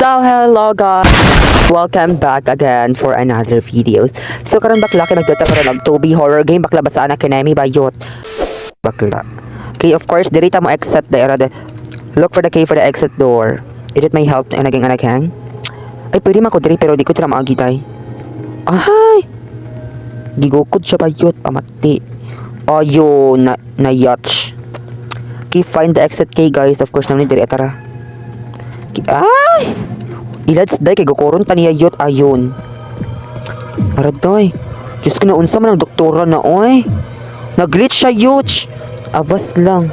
So hello guys, welcome back again for another videos. So karon bakla kay magtuta karon og 2B horror game bakla basa na kinami bayot. Bakla. Okay, of course dirita mo exit the era. Look for the key for the exit door. It may help na naging anak hang. Ay pwede man ko diri pero di ko tira maagi tay. Ay. Gigukod siya bayot pamati. Ayun na yacht. Okay, find the exit key guys. Of course naman diri tara. Ay! Ilads day kay gukoron taniya yot ayon. Araday. Diyos ko na unsa man ang doktora na oy. Nag-glitch siya yot. Avas lang.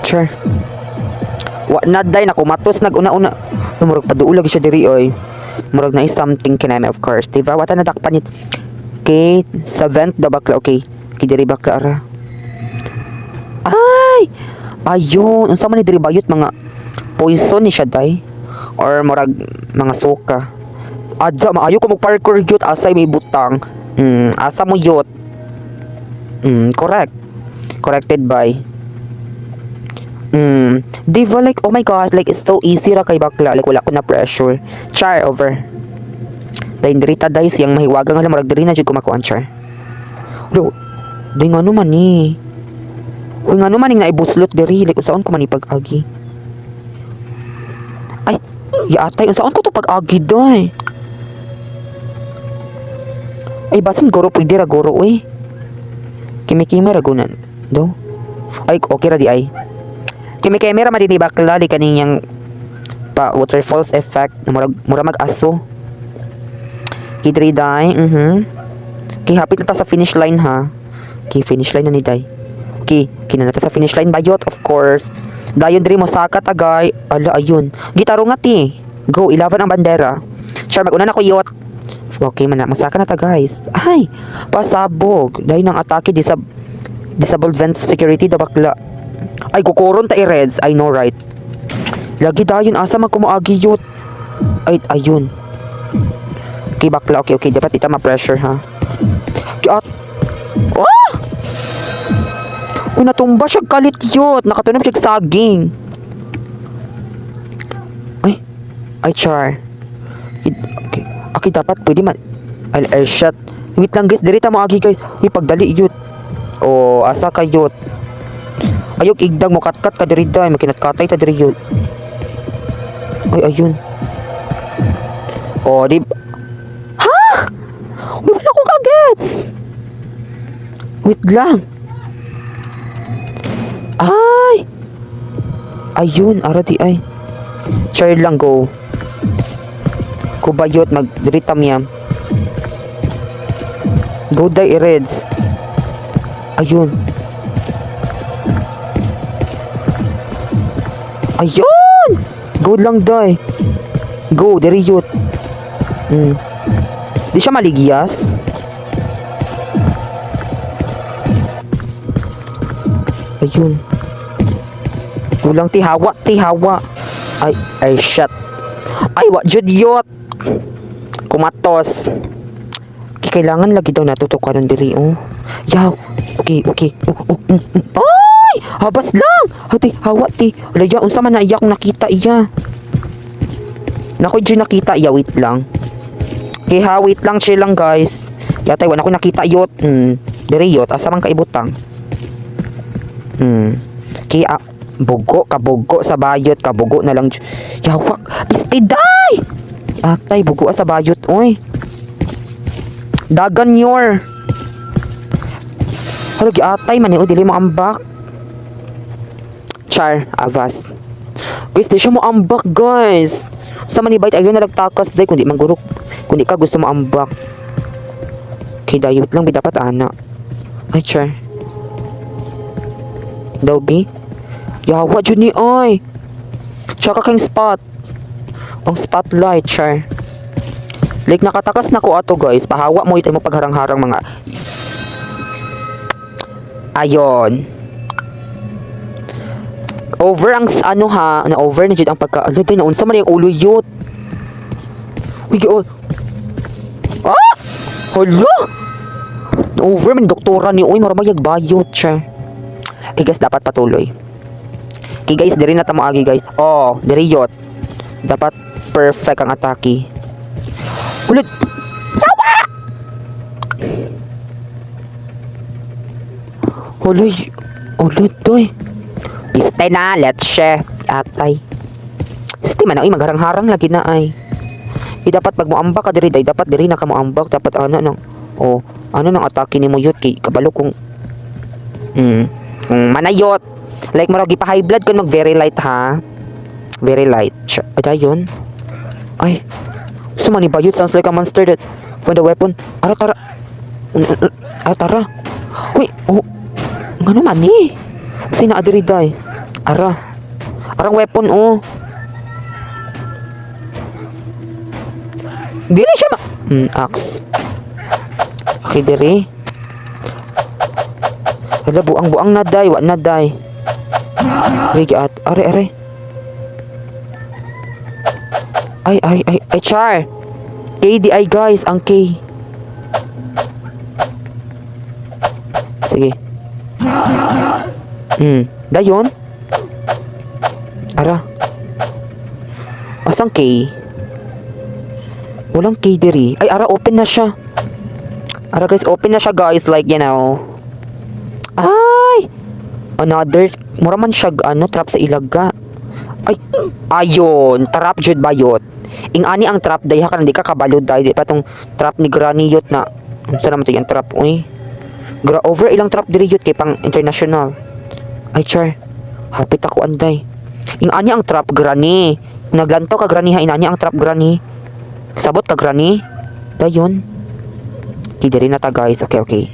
Sure. Wa na day nakumatos nag-una-una. Murag paduulag siya diri oy. Murag na is something kiname of course. Diba? Wata na dakpan it. Okay, sa vent da bakla okay. Kidiri bakla ara. Ay! Ayun, unsa man ni diri bayot mga poison ni siya day or murag mga suka. Adja maayo ko mag parkour yut asay may butang. Asa mo yut? Correct. Corrected by. Diva like oh my god, like it's so easy ra kay bakla like wala ko na pressure. Char over. Dahil diri ta day siyang mahiwagang alam murag diri na jud ko makuan char. Do, day nga naman ni. Uy nga naman yung naibuslot diri like unsaon ko man ipag-agi. Ay, yaatay unsaon ko to pag-agi doy. Ay basin goro pwede ra goro uy. Kimi-kimi ra gunan do. Ay okay ra di ay. Kimi-kimi ra madini bakla di kaniyang pa waterfalls effect na mura mag-aso. Kidri day, Kihapit na ta sa finish line ha. Okay, finish line na ni day. Okay, kinanata sa finish line bayot of course. Dayon diri mo sakat agay. Ala ayun. Gitaro nga ti. Go 11 ang bandera. Char maguna na ko yot. Okay man na masaka na ta guys. Ay, pasabog. Dayon ang atake disable vent security da bakla. Ay kukuron ta i-reds. I know right. Lagi dayon asa man kumuagi yot. Ay ayun. Okay bakla okay dapat ita ma-pressure ha. At oh! Natumba siya kalit yot. Nakatunap siya saging. Ay char. Okay. Okay dapat pwede man. Ay shot. Wait lang guys. Dirita mo agi guys. Uy pagdali yot. Oh asa ka yot. Ayok igdang mo katkat ka diri day. Makinat-katay ta diri yot. Ay ayun. Oh di. Ha? Wala ko kagets. Wait lang. Ay! Ayun, arati ay. Char lang go. Kubayot mag-ritam yam. Go day i-reds. Ayun. Ayun! Go lang day. Go, diri yut. Di siya maligyas. Ayun. Kulang tihawa. Ay shit. Ay wa jud yot. Kumatos. Kailangan lagi daw natutukaran diri oh. Yaw. Okay. Ay! Habas lang. Hati hawa ti. Laya unsa man na iyak nakita iya. Nako jud nakita iya wait lang. Okay, wait lang chill lang guys. Yatay wa na ko nakita yot. Diri yot asa man kaibutang. Kaya kabugo sa bayot, kabugo na lang. Yawak, pistiday! Atay, bugo sa bayot, oy. Dagan yor. Halo, atay man, dili mo ambak. Char, avas. Guys, di siya mo ambak, guys. Sa manibait, ayun na nagtakas, day, kundi manggurok. Kundi ka gusto mo ambak. Kidayot lang, dapat ana. Ay, char. Daw bi? Yawa dyan ni oy. Tsaka kang spot. Ang spotlight char. Like nakatakas na ko ato guys. Pahawa mo ito mo pagharang-harang mga. Ayon. Over ang ano ha. Na over na dyan ang pagka. Ano din naunsa man yung ulo yut. Uy oh. Ah! Hala! Over man doktora ni oy. Maramayag bayot char. Okay guys, dapat patuloy. Okay guys, diri na ta moagi guys. Oh, diri yot. Dapat perfect ang atake. Ulit. Uloy. Ulit toy. Piste na, let's share. Atay. Sti man ay magharang-harang lagi na ay. Dapat pag moambak ka diri day, dapat diri na ka moambak, dapat ano nang ano nang atake nimo yut kay kabalo kung manayot. Like murag gipa high blood kun mag very light ha. Very light. Ada yun. Ay. Sumani bayot sounds like a monster that find a weapon. Ara tara. Tara. Uy, ngano man ni? Sina adiri day. Ara. Arang weapon Dili siya axe. Okay, diri. Hala, buang-buang na day, wa na day. Rigat, are. Ay, char. KDI guys, ang K. Sige. Dayon. Ara. Asang K? Walang K diri. Ay, ara, open na siya. Ara guys, open na siya guys. Like, you know. Ay! Another, mura man siya, trap sa ilaga. Ay, ayun. Trap jud bayot. Ing ani ang trap day, haka hindi ka kabalod day. Di pa tong trap ni Granny yot na. Saan naman ito yung trap? Uy. Over ilang trap diri yot kay pang international. Ay, char. Hapit ako anday. Ing ani ang trap Granny. Naglanto ka Granny ha. Inani ang trap Granny. Sabot ka Granny. Dayon. Kidiri na ta guys. Okay.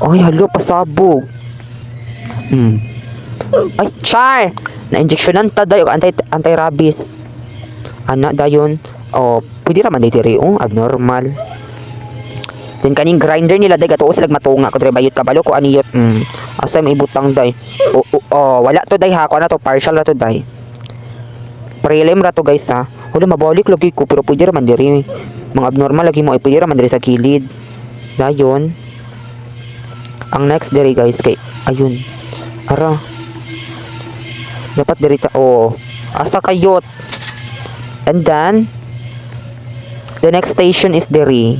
Ay, halo, pasabog. Ay, char! Na-injectionan ta dayo, anti-rabies. Anak dayon. Pwede raman diri, abnormal. Then kaning grinder nila day gato sila matunga ko bayot kabalo ko aniyot. Asa may ibutang day. Wala to day ha, ko na to partial ra to day. Prelim ra to guys ha. Wala mabalik lagi ko pero pwede raman diri. Mga abnormal lagi mo pwede raman diri sa kilid. Dayon. Ang next diri guys kay ayun. Ara. Dapat diri ta asa kayot. And then the next station is diri.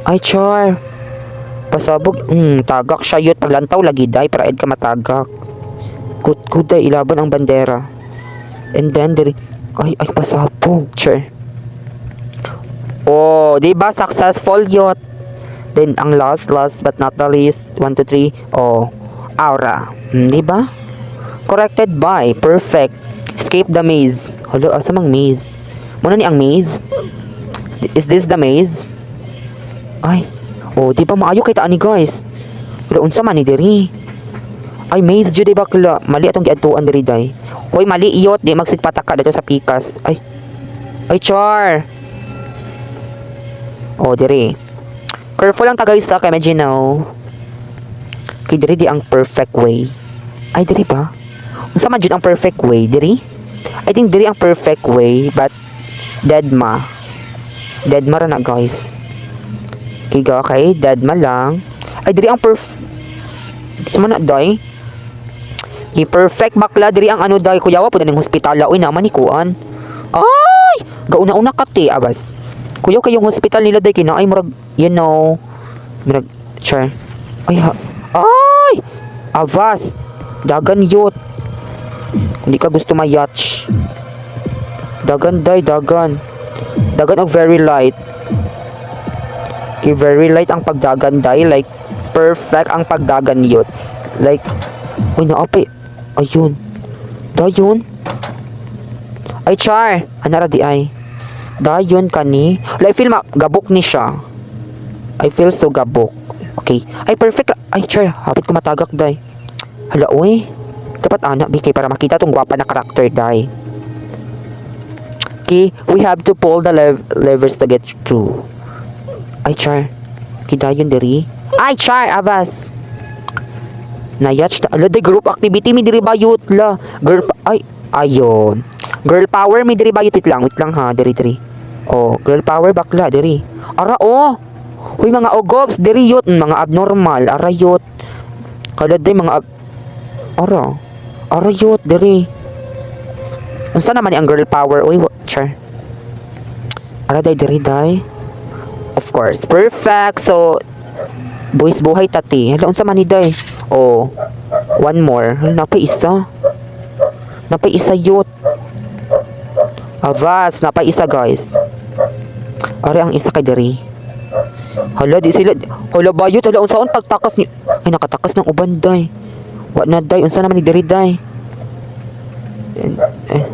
Ay char. Pasabog tagak siya yot paglantaw lagi day para ed ka matagak. Kuday ilaban ang bandera. And then diri ay pasabog char. Di ba successful yot. Then ang last but not the least 1 2 3 aura. Di ba? Corrected by perfect. Escape the maze. Hala, asa mang maze? Muna ni ang maze? Is this the maze? Ay. Di ba maayo kay taan ni guys? Wala unsa man ni diri. Ay maze jud bakla. Mali atong giadtuan diri day. Hoy mali iyot di magsigpataka dito sa pikas. Ay. Ay char. Diri. Careful lang ta guys kay imagine now. Kay diri di ang perfect way. Ay diri ba? Unsa man jud ang perfect way diri? I think diri ang perfect way but deadma ra na guys. Okay, deadma lang. Ay diri ang sama na day. Okay, perfect bakla diri ang day kuyawa pud ning hospital oy naman ni kuan. Ay, gauna-una kati abas. Kuyaw kayong hospital nila day kina ay murag murag char. Ay avas dagan yot. Hindi ka gusto ma-yacht. Dagan og very light. Okay, very light ang pagdagan day. Like, perfect ang pagdagan yun. Like, naapay. Ayun. Dayon. Ay, char. Anara di ay. Dayon kani. Like, feel gabok ni siya. I feel so gabok. Okay. Ay, perfect. Ay, char. Hapit ko matagak day. Hala, uy. Dapat anak bikay para makita tong gwapa na karakter day. Okay, we have to pull the levers to get through. Ay char. Kidayon diri. Ay char avas. Nayach ala de group activity mi diri bayot la. Girl ayon. Girl power mi diri bayot wait lang ha diri. Girl power bakla diri. Ara Uy mga ogobs diri yot mga abnormal ara yot. Kada day mga ara. Arayot, diri. Unsa naman ni ang girl power? Uy, char. Araday, diri, day. Of course, perfect. So, boys buhay tati. Hala, unsa man ni day? Oh, one more. Hala, napay isa. Napay isa yot. Avas, napay isa guys. Ari ang isa kay diri. Hala, di sila. Hala, bayot. Hala, unsaon pagtakas ni. Ay, nakatakas ng uban day. Wa na day. Unsa naman ni diri day? Eh.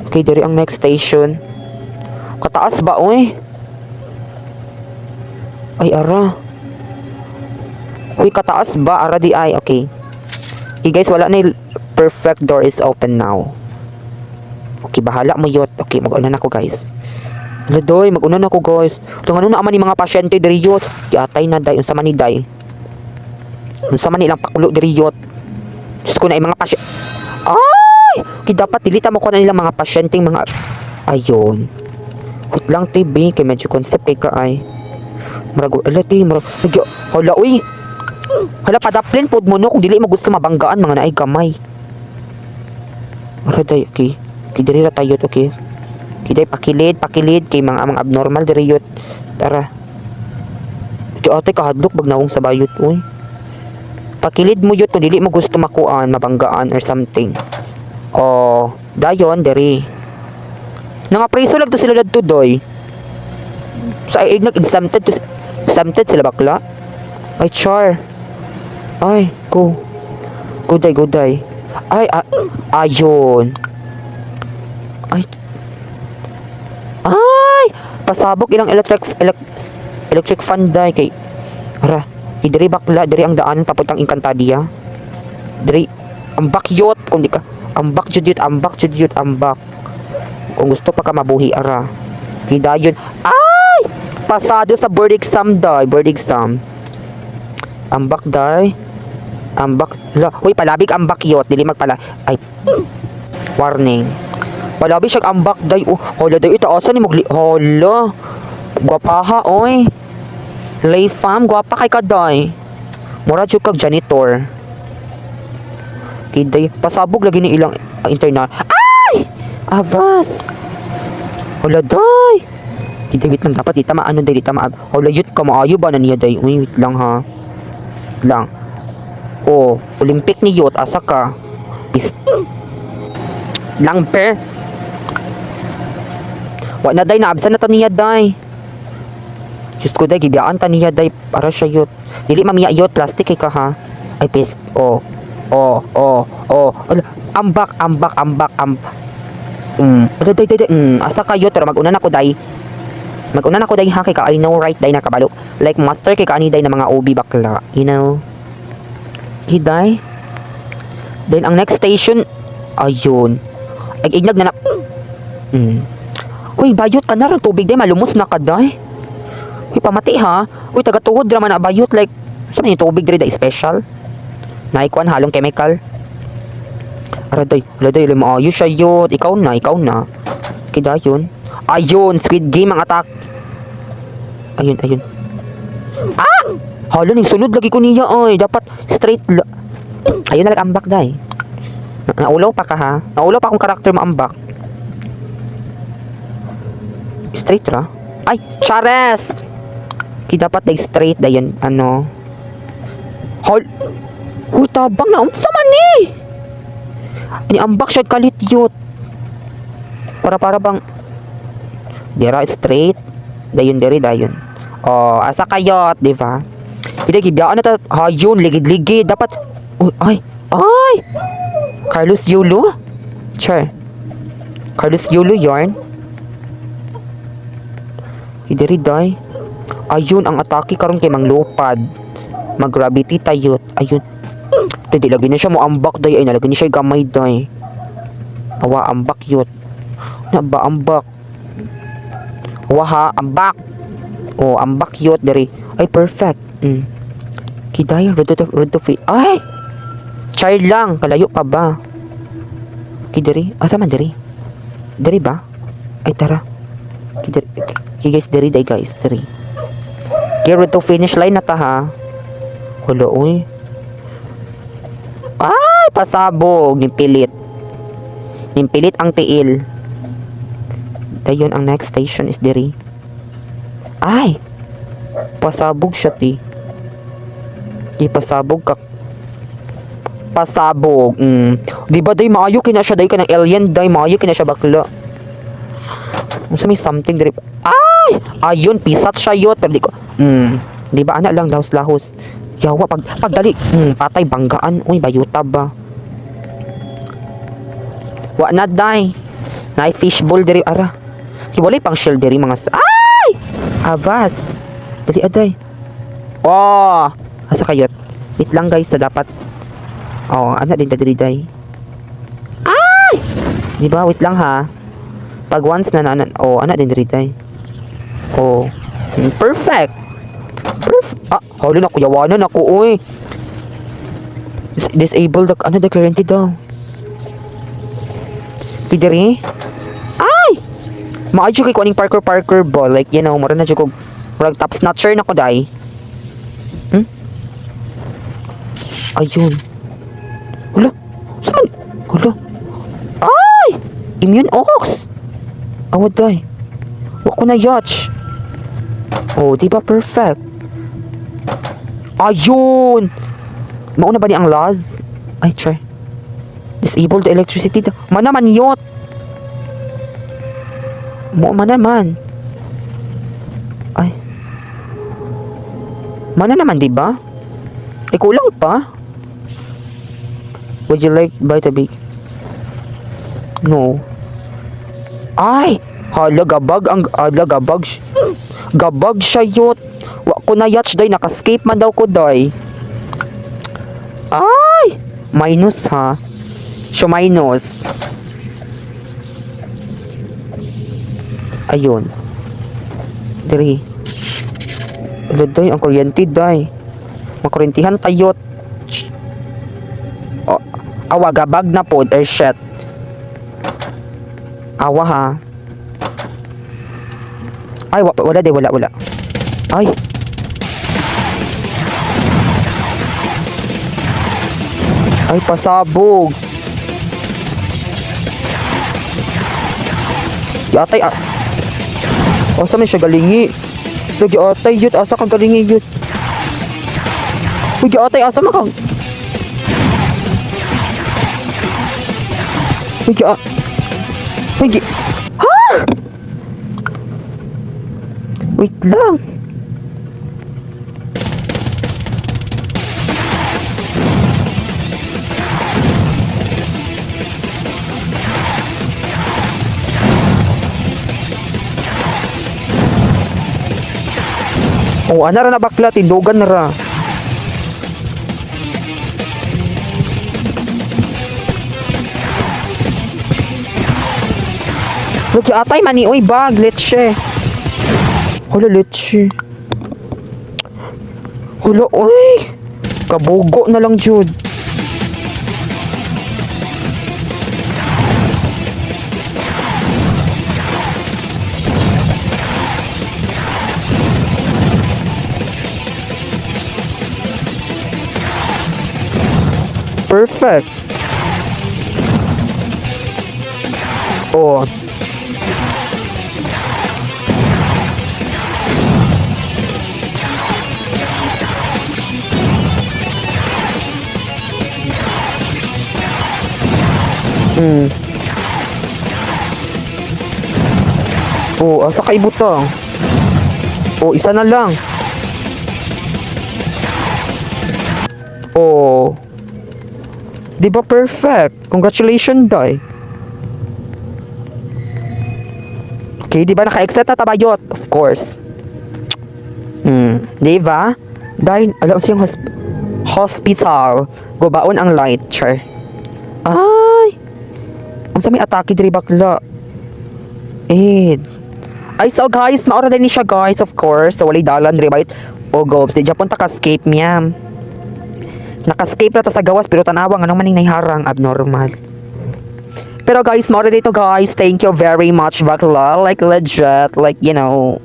Okay, diri ang next station. Kataas ba, oy? Ay, ara. Uy, kataas ba? Ara di ay. Okay. Okay, guys, wala na perfect door is open now. Okay, bahala mo yot. Okay, mag-una na ako, guys. Ladoy, mag-una na ako, guys. Tungan na naman ni mga pasyente diri yot. Kiatay na, day. Unsa man ni day? Unsa man nilang pakulo diri yot? Diyos ko na yung mga pasyente. Ay! Okay, dapat dilita mo ko na nilang mga pasyente, mga... Ayun. Wait lang, TV. Kaya medyo concept kay ka ay. Marago. Ala, TV. Hala, uy. Hala, padaplin po mo no. Kung dili mo gusto mabanggaan, mga naay gamay. Araday, okay. Okay, diri na tayo, okay. Okay, day, pakilid. Kay mga abnormal, diri yot. Tara. Okay, ate, kahadlok, bagnawong sa bayot, uy. Pakilid mo yot kung dili mo gusto makuan, mabanggaan, or something. Oh, dayon, diri. Nga preso lang to sila dito, doy. Sa ignag exempted sila bakla. Ay, char. Ay, go. Go day. Ay, ayun. Ay, pasabog ilang electric fan day kay ara. Diri bakla, diri ang daan papuntang Encantadia. Diri ang bakyot kung di ka. Ambak jud ambak. Kung gusto pa ka mabuhi ara. Kidayon. Ay! Pasado sa board exam day, Ambak day. Ambak. Uy, palabig ambak yot, dili magpala. Ay. Warning. Palabig siya ambak day. Oh, hola day itaasan ni magli. Hola. Gwapaha oy. Lay fam, gwapa kay kaday. Mura jud kag janitor. Kiday, pasabog lagi ni ilang internal. Ay! Avas. Hola day. Kiday, wait lang, dapat di tama ano day, di tama. Hola yut ka maayo ba na niya day? Uy, wait lang ha. Wait lang. Oh, Olympic ni yut, asa ka? Lang per. Wa na day, naabsan na ta niya day. Diyos ko day, gibiyaan ta niya day para siya yut. Dili mamiya yut, plastic kay ka ha. Ay, pes. Oh. Ambak. Day. Asa kayo, pero mag-una na ko day ha, kay ka, I know right day nakabalo. Like master kay ka ani day na mga OB bakla, you know. Kiday. Then ang next station, ayun. Ay, ignag na. Uy, bayot ka na rin tubig day, malumos na ka day. Uy, pamati ha. Uy, taga-tuhod drama na bayot, like, saan yung tubig day special? Naikuan halong chemical. Araday, maayo siya yun. Ikaw na. Kidayon. Ayun, Squid Game ang attack. Ayun. Ah! Hala, ning sunod lagi ko niya, oy. Dapat straight ayun na lang ambak, day. Naulaw pa ka, ha? Naulaw pa akong karakter maambak. Straight ra? Ay, Chares! Dapat day straight, dayon, ano. Tabang na, unsa man ni? Ani ambak siya kalit yut. Para bang dira straight, dayon. Oh, asa kayot, di ba? Hindi gibiyaan na ta hayun ligid dapat. Ay. Carlos Yulo? Sure. Carlos Yulo yarn. Idiri day. Ayun ang atake karon kay manglupad. Mag-gravity tayot. Ayun. Hindi lagi na siya mo ambak day. Ay nalagi na siya gamay day. Awa ambak yut. Naba ambak. Waha ambak. Oh ambak yut dari. Ay perfect. Kiday road to free. Ay. Child lang kalayo pa ba? Kidiri. Asa man diri? Diri ba? Ay tara. Kidiri. Guys diri day guys diri. Kaya road to finish line na ta ha. Hala oy. Pasabog. Nimpilit. Nimpilit ang tiil. Dayon, ang next station is diri. Ay! Pasabog siya, ti. Di pasabog ka. Pasabog. Di ba, day, maayo kina siya, day, ka ng alien, day, maayo kina siya, bakla. Kung may something, diri. Ay! Ayun, pisat siya, yot. Pero di ko, di ba, anak lang, lahos-lahos. Yawa, pagdali, patay, banggaan. Uy, bayuta ba? Wa na, day. Na fishbowl, diri, ara. Kiwalay pang shell, diri, mga, ay! Avas. Dali, aday. Oh! Asa kayot? Wait lang, guys, na dapat. Oh, anak din, diri, day. Ay! Di ba, wait lang, ha? Pag once na oh, anak din, diri, day. Oh, perfect. Halo na, kuyawanan ako, uy. Disable the, the currently daw. Pidiri? Ay! Maadyo kay ko aning parkour ball. Like, you know, mara na dyan ko, marag top snatcher na ko, day. Ayun. Hala, saan? Hala. Ay! Immune ox! Awad, day. Wak ko na yacht. Oh, di ba perfect? Ayun! Mauna ba ni ang laws? Ay, try. Disable the electricity. Manaman yot! Manaman. Ay. Mana naman, di ba? Eh, kulang pa. Would you like buy the big? No. Ay! Hala, gabag ang... Hala, gabag. Gabag siya yot. Wa ko na yacht, day. Nakascape man daw ko, day. Ay! Minus, ha? So, minus. Ayun. Diri. Hala, day. Ang kuryente, day. Makuryentihan tayot. Oh, awa, gabag na po. Or shit. Awa, ha? Ay, wala, day. Wala. Ay. Ay, pasabog. Yatay, asa man siya galingi? Lagi atay, yut. Asa kang galingi, yut? Lagi atay, asa man kang? Lagi, ha? Wait lang. Oh, ana ra na bakla, tindugan na ra. Lagi atay mani, uy, bag, letse. Hala, letse. Hala, uy. Kabugo na lang, Jude. Perfect. Oh. Oh, asa ka ibutang? Oh, isa na lang. Oh. Di ba perfect? Congratulations, Day. Okay, di ba naka-exit na tabayot? Of course. Di ba? Day, alam siyang hospital. Gubaon ang light, char. Ay! Ang sa may atake diri bakla. Ay, so guys, maura din ni siya, guys, of course. So, walay dalan, diri ba? O, go. Di Japon taka-escape niya. Naka-escape na to sa gawas pero tanawang anong maning naiharang abnormal. Pero guys, more dito guys. Thank you very much bakla. Like legit. Like, you know.